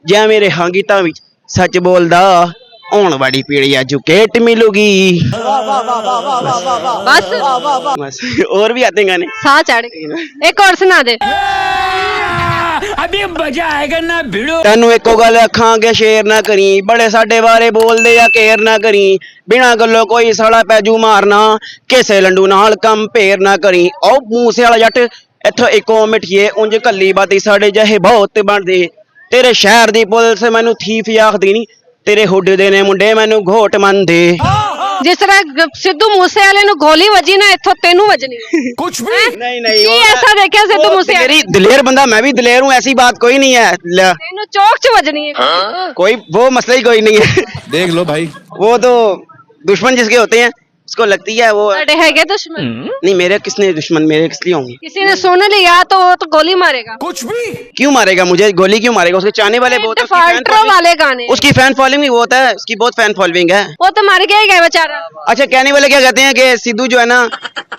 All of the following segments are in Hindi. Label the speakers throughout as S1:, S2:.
S1: ਜੇ ਮੇਰੇ ਹਾਂ ਗੀਤਾਂ ਵਿੱਚ ਸੱਚ ਬੋਲਦਾ ਆਉਣ ਵਾਲੀ ਪੀੜ੍ਹੀ एजुकेट मिलूगी।
S2: बस
S1: बस और भी आते हैं गाने।
S2: साह चढ़ गए। एक और सुना दे।
S3: अभी मजा आएगा ना भिड़ो।
S1: ਤੈਨੂੰ ਇੱਕੋ ਗੱਲ ਆਖਾਂਗੇ ਸ਼ੇਰ ਨਾ ਕਰੀ ਬੜੇ ਸਾਡੇ ਬਾਰੇ ਬੋਲਦੇ ਆ ਕੇਰ ਨਾ ਕਰੀ ਬਿਨਾ ਗੱਲੋਂ ਕੋਈ ਸਾਲਾ ਪੈਜੂ ਮਾਰਨਾ ਕਿਸੇ ਲੰਡੂ ਨਾਲ ਕੰਮ ਭੇਰ ਨਾ ਕਰੀ ਉਹ ਮੂਸੇ ਵਾਲਾ ਜੱਟ ਇੱਥੋਂ ਇੱਕੋ ਮਿੱਠੀਏ ਉਂਝ ਕੱਲੀ ਬਾਤੀ ਸਾਡੇ ਜਿਹੇ ਬਹੁਤ ਬਣਦੇ ਤੇਰੇ ਸ਼ਹਿਰ ਦੀ ਪੁਲਿਸ ਮੈਨੂੰ ਥੀਫ ਆਖਦੀ ਨਹੀਂ ਤੇਰੇ ਹੁੱਡ ਦੇ ਨੇ ਮੁੰਡੇ ਮੈਨੂੰ ਘੋਟ ਮੰਨਦੇ।
S2: जिस तरह सिद्धू मूसेवाले नु गोली वजी ना इथों तेनू वजनी
S3: कुछ भी
S1: नहीं नहीं
S2: की ऐसा देखा सिद्धू मूसेवाले
S1: मेरी दिलेर बंदा मैं भी दिलेर हूँ ऐसी बात कोई नहीं है
S2: तेनू चौक च वजनी है।
S1: कोई वो मसला ही कोई नहीं है
S3: देख लो भाई
S1: वो तो दुश्मन जिसके होते हैं उसको लगती है वो
S2: साडे हैगे दुश्मन
S1: नहीं मेरे किसने दुश्मन मेरे किस लिए होंगे
S2: किसी ने सुन लिया तो वो तो गोली मारेगा।
S3: कुछ भी
S1: क्यों मारेगा मुझे गोली क्यों मारेगा उसके चाहने वाले बहुत हैं,
S2: फाल्ट्रो वाले गाने
S1: उसकी फैन फॉलोइंग भी बहुत है उसकी बहुत फैन फॉलोइंग है।
S2: वो तो मर गया ही गया बेचारा।
S1: अच्छा कहने वाले क्या कहते हैं कि सिद्धू जो है ना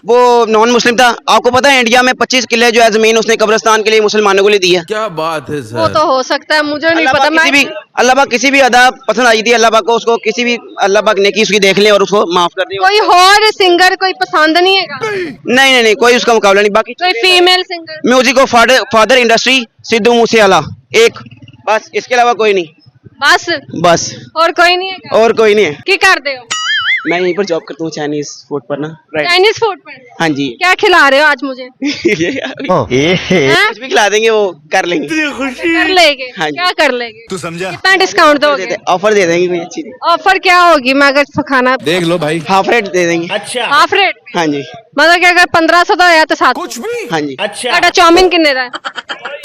S1: वो नॉन मुस्लिम था आपको पता है इंडिया में 25 किले जो है जमीन उसने कब्रिस्तान के लिए मुसलमानों को लिए दी है।
S3: क्या बात है
S2: वो तो हो सकता है मुझे नहीं पता।
S1: अल्लाह पाक किसी भी अदा पसंद आई थी अल्लाह पाक को उसको किसी भी अल्लाह पाक ने की उसकी देख ले और उसको माफ कर दे।
S2: कोई और सिंगर कोई पसंद नहीं है
S1: नहीं कोई उसका मुकाबला नहीं बाकी
S2: कोई female singer
S1: music of father industry Sidhu Moosewala एक बस इसके अलावा कोई नहीं बस
S2: और कोई नहीं है
S1: और कोई नहीं है।
S2: की कर दे हो?
S1: मैं यहीं पर जॉब करता हूँ चाइनीज फूड पर ना राइट
S2: चाइनीज फूड पर।
S1: हाँ जी
S2: क्या खिला रहे हो आज मुझे? हैं?
S1: कुछ भी खिला देंगे वो कर लेंगे
S2: कर लेंगे
S1: हाँ जी।
S2: क्या कर लेंगे?
S3: तू समझा
S2: कितना डिस्काउंट दोगे?
S1: ऑफर दे देंगे कोई अच्छी
S2: ऑफर क्या होगी? मैं अगर खाना
S3: देख लो भाई
S1: हाफ रेट दे देंगे।
S2: हाफ रेट
S1: हाँ जी
S2: मतलब कि अगर 1500 का होया तो 700।
S3: कुछ भी
S1: हाँ जी
S2: ਤੁਹਾਡਾ ਚੌਮਿਨ ਕਿੰਨੇ ਦਾ ਹੈ?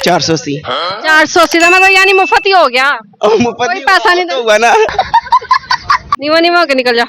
S1: 480
S2: 480 ਦਾ मतलब यानी मुफ्त ही हो गया।
S1: मुफ्त
S2: कोई पैसा नहीं
S1: होगा ना
S2: नीवा नीवा होके निकल जा।